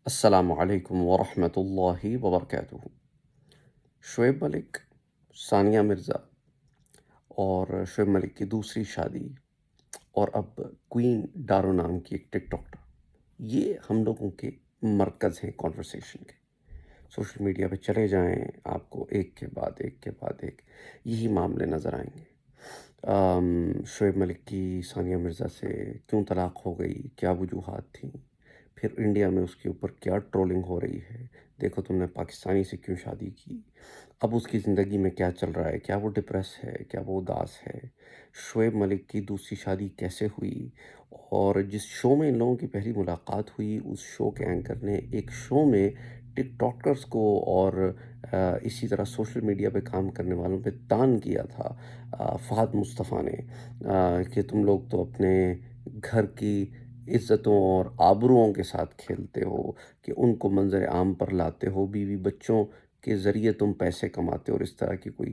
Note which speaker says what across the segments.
Speaker 1: السلام علیکم ورحمۃ اللہ وبرکاتہ۔ شعیب ملک، ثانیہ مرزا اور شعیب ملک کی دوسری شادی، اور اب کوئین ڈارو نام کی ایک ٹک ٹاکر، یہ ہم لوگوں کے مرکز ہیں کانورسیشن کے۔ سوشل میڈیا پہ چلے جائیں، آپ کو ایک کے بعد ایک کے بعد ایک یہی معاملے نظر آئیں گے۔ شعیب ملک کی ثانیہ مرزا سے کیوں طلاق ہو گئی، کیا وجوہات تھیں، پھر انڈیا میں اس کے اوپر کیا ٹرولنگ ہو رہی ہے، دیکھو تم نے پاکستانی سے کیوں شادی کی، اب اس کی زندگی میں کیا چل رہا ہے، کیا وہ ڈپریس ہے، کیا وہ اداس ہے، شعیب ملک کی دوسری شادی کیسے ہوئی، اور جس شو میں ان لوگوں کی پہلی ملاقات ہوئی، اس شو کے اینکر نے ایک شو میں ٹک ٹاکرز کو اور اسی طرح سوشل میڈیا پہ کام کرنے والوں پہ تان کیا تھا، فہد مصطفیٰ نے، کہ تم لوگ تو اپنے گھر کی عزتوں اور آبروؤں کے ساتھ کھیلتے ہو، کہ ان کو منظر عام پر لاتے ہو، بیوی بچوں کے ذریعے تم پیسے کماتے ہو، اور اس طرح کی کوئی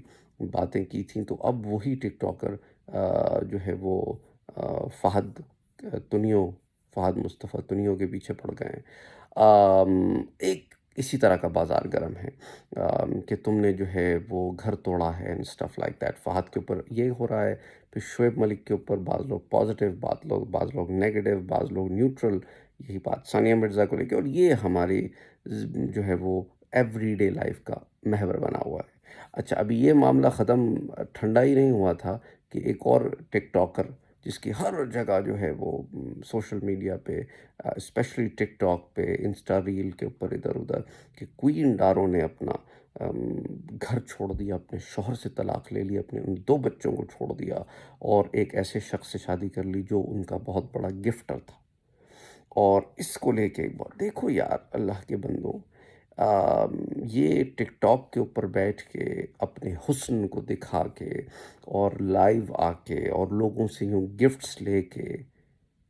Speaker 1: باتیں کی تھیں۔ تو اب وہی ٹک ٹاکر جو ہے وہ فہد تنیو فہد مصطفیٰ تنیو کے پیچھے پڑ گئے ہیں۔ ایک اسی طرح کا بازار گرم ہے، کہ تم نے جو ہے وہ گھر توڑا ہے and stuff like that. Fahad کے اوپر یہ ہو رہا ہے، پھر شعیب ملک کے اوپر بعض لوگ پازیٹیو، بعض لوگ نیگیٹو، بعض لوگ نیوٹرل، یہی بات ثانیہ مرزا کو لے کے، اور یہ ہماری جو ہے وہ ایوری ڈے لائف کا محور بنا ہوا ہے۔ اچھا، ابھی یہ معاملہ ختم، ٹھنڈا ہی نہیں ہوا تھا کہ ایک اور ٹک ٹاکر جس کی ہر جگہ جو ہے وہ سوشل میڈیا پہ، اسپیشلی ٹک ٹاک پہ، انسٹا ریل کے اوپر ادھر ادھر، کہ کوئین ڈارو نے اپنا گھر چھوڑ دیا، اپنے شوہر سے طلاق لے لی، اپنے ان 2 بچوں کو چھوڑ دیا، اور ایک ایسے شخص سے شادی کر لی جو ان کا بہت بڑا گفٹر تھا۔ اور اس کو لے کے ایک بار دیکھو یار، اللہ کے بندوں، یہ ٹک ٹاک کے اوپر بیٹھ کے اپنے حسن کو دکھا کے اور لائیو آ کے اور لوگوں سے یوں گفٹس لے کے،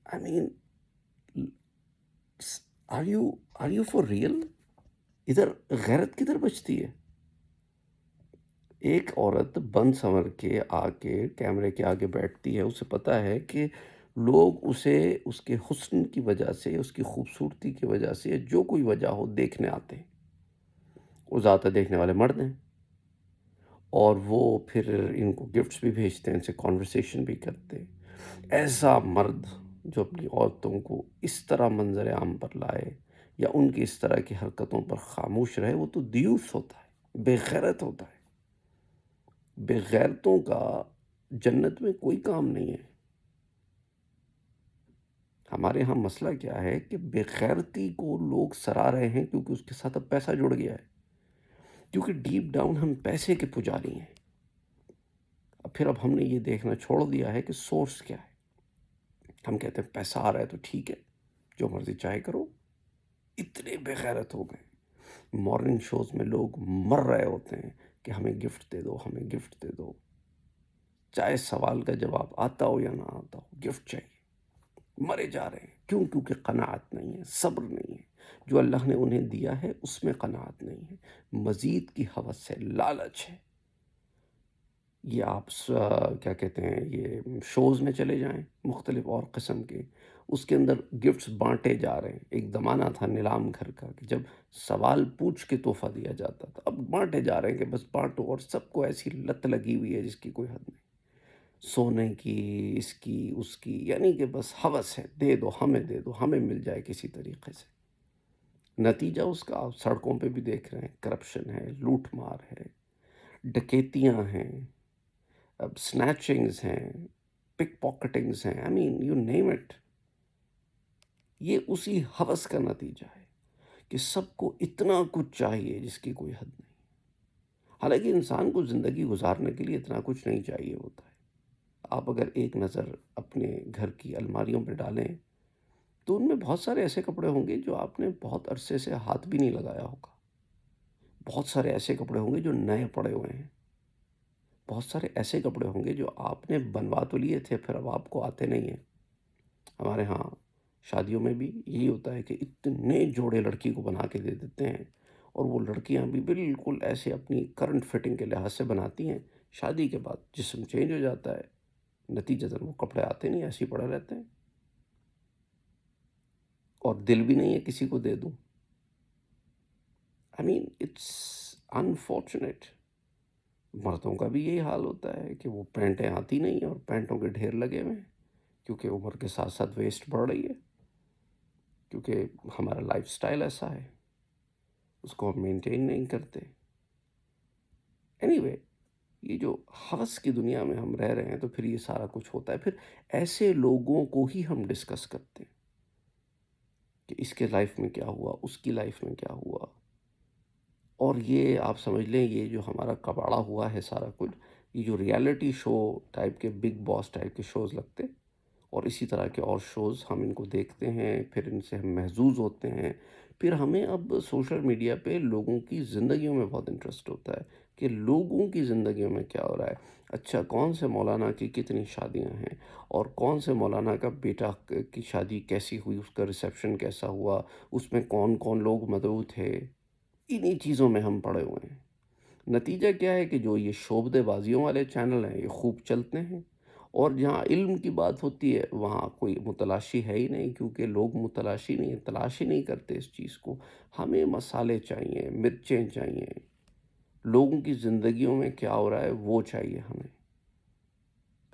Speaker 1: آئی مین، آر یو فور ریئل؟ ادھر غیرت کدھر بچتی ہے؟ ایک عورت بن سنور کے آ کے کیمرے کے آگے بیٹھتی ہے، اسے پتہ ہے کہ لوگ اسے اس کے حسن کی وجہ سے، اس کی خوبصورتی کی وجہ سے، جو کوئی وجہ ہو، دیکھنے آتے ہیں۔ وہ زیادہ تر دیکھنے والے مرد ہیں، اور وہ پھر ان کو گفٹس بھی بھیجتے ہیں، ان سے کانورسیشن بھی کرتے ہیں۔ ایسا مرد جو اپنی عورتوں کو اس طرح منظر عام پر لائے، یا ان کی اس طرح کی حرکتوں پر خاموش رہے، وہ تو دیوس ہوتا ہے، بے غیرت ہوتا ہے۔ بے غیرتوں کا جنت میں کوئی کام نہیں ہے۔ ہمارے ہاں مسئلہ کیا ہے کہ بے غیرتی کو لوگ سرا رہے ہیں، کیونکہ اس کے ساتھ اب پیسہ جڑ گیا ہے، کیونکہ ڈیپ ڈاؤن ہم پیسے کے پجاری ہیں۔ اب ہم نے یہ دیکھنا چھوڑ دیا ہے کہ سورس کیا ہے۔ ہم کہتے ہیں پیسہ آ رہا ہے تو ٹھیک ہے، جو مرضی چاہے کرو۔ اتنے بے غیرت ہو گئے، مارننگ شوز میں لوگ مر رہے ہوتے ہیں کہ ہمیں گفٹ دے دو، ہمیں گفٹ دے دو، چاہے سوال کا جواب آتا ہو یا نہ آتا ہو، گفٹ چاہیے۔ مرے جا رہے ہیں، کیوں؟ کیونکہ قناعت نہیں ہے، صبر نہیں ہے، جو اللہ نے انہیں دیا ہے اس میں قناعت نہیں ہے، مزید کی ہوس ہے، لالچ ہے۔ یہ آپ کیا کہتے ہیں، یہ شوز میں چلے جائیں مختلف اور قسم کے، اس کے اندر گفٹس بانٹے جا رہے ہیں۔ ایک زمانہ تھا نیلام گھر کا کہ جب سوال پوچھ کے تحفہ دیا جاتا تھا، اب بانٹے جا رہے ہیں کہ بس بانٹو، اور سب کو ایسی لت لگی ہوئی ہے جس کی کوئی حد نہیں، سونے کی، اس کی، اس کی، یعنی کہ بس ہوس ہے، دے دو ہمیں، دے دو ہمیں، مل جائے کسی طریقے سے۔ نتیجہ اس کا آپ سڑکوں پہ بھی دیکھ رہے ہیں، کرپشن ہے، لوٹ مار ہے، ڈکیتیاں ہیں، اب سنیچنگز ہیں، پک پاکٹنگز ہیں، آئی مین یو نیم اٹ۔ یہ اسی ہوس کا نتیجہ ہے کہ سب کو اتنا کچھ چاہیے جس کی کوئی حد نہیں۔ حالانکہ انسان کو زندگی گزارنے کے لیے اتنا کچھ نہیں چاہیے ہوتا ہے۔ آپ اگر ایک نظر اپنے گھر کی الماریوں پہ ڈالیں تو ان میں بہت سارے ایسے کپڑے ہوں گے جو آپ نے بہت عرصے سے ہاتھ بھی نہیں لگایا ہوگا، بہت سارے ایسے کپڑے ہوں گے جو نئے پڑے ہوئے ہیں، بہت سارے ایسے کپڑے ہوں گے جو آپ نے بنوا تو لیے تھے، پھر اب آپ کو آتے نہیں ہیں۔ ہمارے ہاں شادیوں میں بھی یہی ہوتا ہے کہ اتنے جوڑے لڑکی کو بنا کے دے دیتے ہیں، اور وہ لڑکیاں بھی بالکل ایسے اپنی کرنٹ فٹنگ کے لحاظ سے بناتی ہیں۔ شادی کے بعد جسم چینج ہو جاتا ہے، نتیجتاً وہ کپڑے آتے نہیں، ایسے ہی پڑے رہتے ہیں، اور دل بھی نہیں ہے کسی کو دے دوں۔ آئی مین اٹس انفارچونیٹ. مردوں کا بھی یہی حال ہوتا ہے کہ وہ پینٹیں آتی نہیں اور پینٹوں کے ڈھیر لگے ہوئے ہیں، کیونکہ عمر کے ساتھ ساتھ ویسٹ بڑھ رہی ہے، کیونکہ ہمارا لائف سٹائل ایسا ہے، اس کو ہم مینٹین نہیں کرتے. اینی وے، یہ جو ہوس کی دنیا میں ہم رہ رہے ہیں تو پھر یہ سارا کچھ ہوتا ہے. پھر ایسے لوگوں کو ہی ہم ڈسکس کرتے ہیں کہ اس کے لائف میں کیا ہوا، اس کی لائف میں کیا ہوا. اور یہ آپ سمجھ لیں، یہ جو ہمارا کباڑا ہوا ہے سارا کچھ، یہ جو ریالٹی شو ٹائپ کے، بگ باس ٹائپ کے شوز لگتے، اور اسی طرح کے اور شوز ہم ان کو دیکھتے ہیں، پھر ان سے ہم محظوظ ہوتے ہیں. پھر ہمیں اب سوشل میڈیا پہ لوگوں کی زندگیوں میں بہت انٹرسٹ ہوتا ہے کہ لوگوں کی زندگیوں میں کیا ہو رہا ہے. اچھا، کون سے مولانا کی کتنی شادیاں ہیں، اور کون سے مولانا کا بیٹا کی شادی کیسی ہوئی، اس کا ریسیپشن کیسا ہوا، اس میں کون کون لوگ مدعو تھے. انہی چیزوں میں ہم پڑے ہوئے ہیں. نتیجہ کیا ہے کہ جو یہ شعبدے بازیوں والے چینل ہیں یہ خوب چلتے ہیں، اور جہاں علم کی بات ہوتی ہے وہاں کوئی متلاشی ہے ہی نہیں، کیونکہ لوگ متلاشی نہیں، تلاش ہی نہیں کرتے اس چیز کو. ہمیں مسالے چاہیے، مرچیں چاہیے، لوگوں کی زندگیوں میں کیا ہو رہا ہے وہ چاہیے ہمیں،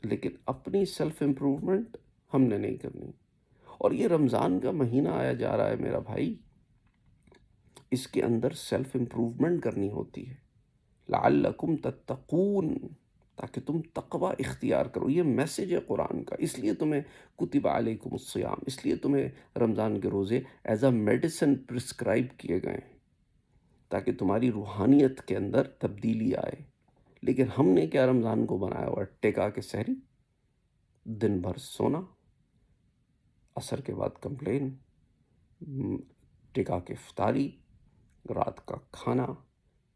Speaker 1: لیکن اپنی سیلف امپروومنٹ ہم نے نہیں کرنی. اور یہ رمضان کا مہینہ آیا جا رہا ہے میرا بھائی، اس کے اندر سیلف امپروومنٹ کرنی ہوتی ہے، لعلکم تتقون، تاکہ تم تقوی اختیار کرو. یہ میسج ہے قرآن کا، اس لیے تمہیں کتب علیکم الصیام، اس لیے تمہیں رمضان کے روزے ایز اے میڈیسن پرسکرائب کیے گئے ہیں، تاکہ تمہاری روحانیت کے اندر تبدیلی آئے. لیکن ہم نے کیا رمضان کو بنایا ہوا ہے؟ ٹیکا کے سحری، دن بھر سونا، عصر کے بعد کمپلین، ٹیکا کے افطاری، رات کا کھانا،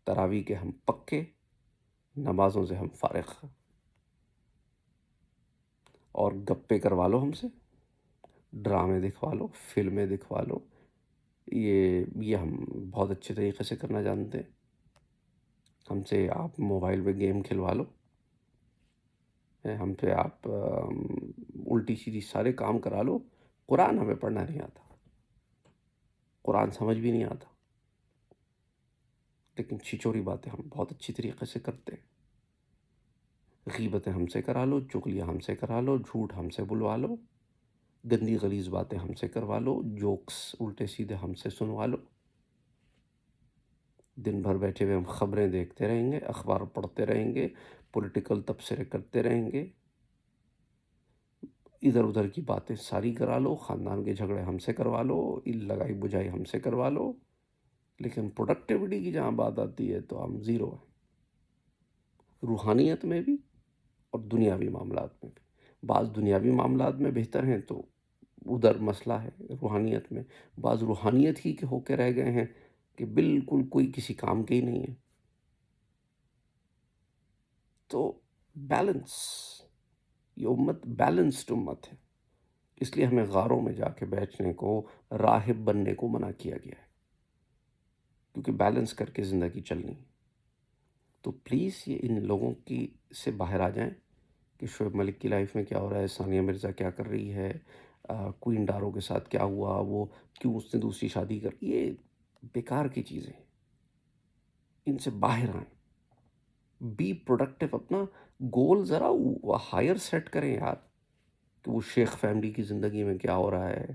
Speaker 1: تراویح کے ہم پکے، نمازوں سے ہم فارغ، اور گپے کروا لو ہم سے، ڈرامے دکھوا لو، فلمیں دکھوا لو. یہ ہم بہت اچھے طریقے سے کرنا جانتے ہیں. ہم سے آپ موبائل پہ گیم کھلوا لو، ہم پہ آپ الٹی سیدھی سارے کام کرا لو. قرآن ہمیں پڑھنا نہیں آتا، قرآن سمجھ بھی نہیں آتا، لیکن چھچوری باتیں ہم بہت اچھی طریقے سے کرتے ہیں. غیبتیں ہم سے کرا لو، چغلیاں ہم سے کرا لو، جھوٹ ہم سے بلوا لو، گندی غلیظ باتیں ہم سے کروا لو، جوکس الٹے سیدھے ہم سے سنوا لو. دن بھر بیٹھے ہوئے ہم خبریں دیکھتے رہیں گے، اخبار پڑھتے رہیں گے، پولیٹیکل تبصرے کرتے رہیں گے، ادھر ادھر کی باتیں ساری کرا لو، خاندان کے جھگڑے ہم سے کروا لو، لگائی بجھائی ہم سے کروا لو. لیکن پروڈکٹیوٹی کی جہاں بات آتی ہے تو ہم زیرو ہیں، روحانیت میں بھی اور دنیاوی معاملات میں بھی. بعض دنیاوی معاملات میں بہتر ہیں تو ادھر مسئلہ ہے روحانیت میں، بعض روحانیت ہی کے ہو کے رہ گئے ہیں کہ بالکل کوئی کسی کام کے ہی نہیں ہے. تو بیلنس، یہ امت بیلنسڈ امت ہے، اس لیے ہمیں غاروں میں جا کے بیٹھنے کو، راہب بننے کو منع کیا گیا ہے، کیونکہ بیلنس کر کے زندگی چلنی. تو پلیز یہ ان لوگوں کی سے باہر آ جائیں کہ شعیب ملک کی لائف میں کیا ہو رہا ہے، ثانیہ مرزا کیا کر رہی ہے، کوئن ڈارو کے ساتھ کیا ہوا، وہ کیوں اس نے دوسری شادی کر. یہ بیکار کی چیزیں ہیں، ان سے باہر آئیں. بی پروڈکٹیو، اپنا گول ذرا ہائر سیٹ کریں یار، کہ وہ شیخ فیملی کی زندگی میں کیا ہو رہا ہے،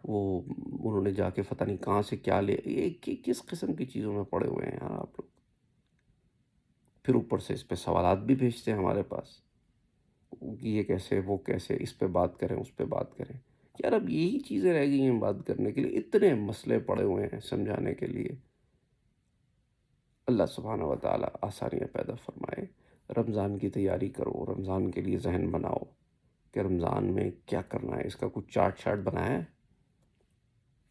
Speaker 1: وہ انہوں نے جا کے پتہ نہیں کہاں سے کیا لے، یہ کس قسم کی چیزوں میں پڑے ہوئے ہیں یار آپ لوگ. پھر اوپر سے اس پہ سوالات بھی بھیجتے ہیں ہمارے پاس کہ یہ کیسے، وہ کیسے، اس پہ بات کریں، اس پہ بات کریں. یار اب یہی چیزیں رہ گئی ہیں بات کرنے کے لیے، اتنے مسئلے پڑے ہوئے ہیں سمجھانے کے لیے. اللہ سبحانہ و تعالیٰ آسانیاں پیدا فرمائے. رمضان کی تیاری کرو، رمضان کے لیے ذہن بناؤ کہ رمضان میں کیا کرنا ہے. اس کا کچھ چارٹ بنایا ہے،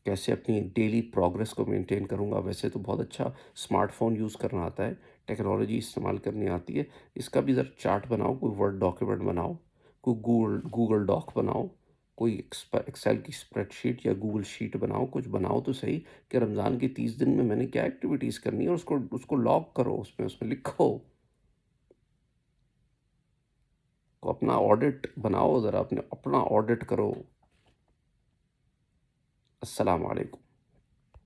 Speaker 1: کیسے اپنی ڈیلی پروگرس کو مینٹین کروں گا. ویسے تو بہت اچھا اسمارٹ فون یوز کرنا آتا ہے، ٹیکنالوجی استعمال کرنی آتی ہے، اس کا بھی ذرا چارٹ بناؤ، کوئی ورڈ ڈاکیومنٹ بناؤ، کوئی گوگل ڈاک بناؤ، کوئی ایکسل کی اسپریڈ شیٹ یا گوگل شیٹ بناؤ. کچھ بناؤ تو صحیح کہ رمضان کے 30 دن میں نے کیا ایکٹیویٹیز کرنی ہے، اور اس کو لاگ کرو، اس میں لکھو، کو اپنا آڈٹ بناؤ، ذرا اپنا آڈٹ کرو. السلام علیکم.